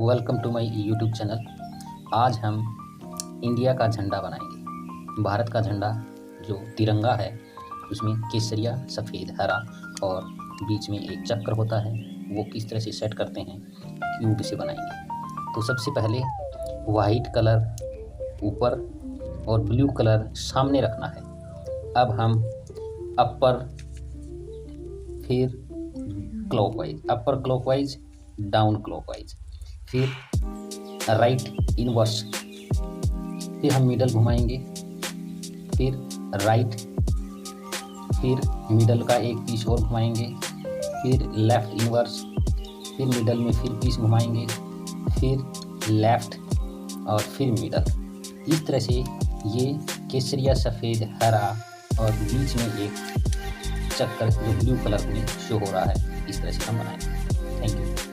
Welcome to my YouTube channel. आज हम India का झंडा बनाएंगे। भारत का झंडा जो तिरंगा है उसमें केसरिया, सफ़ेद, हरा और बीच में एक चक्र होता है। वो किस तरह से सेट करते हैं, क्यूब से बनाएंगे। तो सबसे पहले वाइट कलर ऊपर और ब्लू कलर सामने रखना है। अब हम अपर, फिर क्लॉकवाइज, अपर क्लॉकवाइज, डाउन क्लॉकवाइज, फिर राइट इनवर्स, फिर हम मिडल घुमाएंगे, फिर राइट, फिर मिडल का एक पीस और घुमाएंगे, फिर लेफ्ट इनवर्स, फिर मिडल में फिर पीस घुमाएंगे, फिर लेफ्ट और फिर मिडल। इस तरह से ये केसरिया, सफ़ेद, हरा और बीच में एक चक्कर जो ब्लू कलर में शो हो रहा है, इस तरह से हम बनाएंगे। Thank you.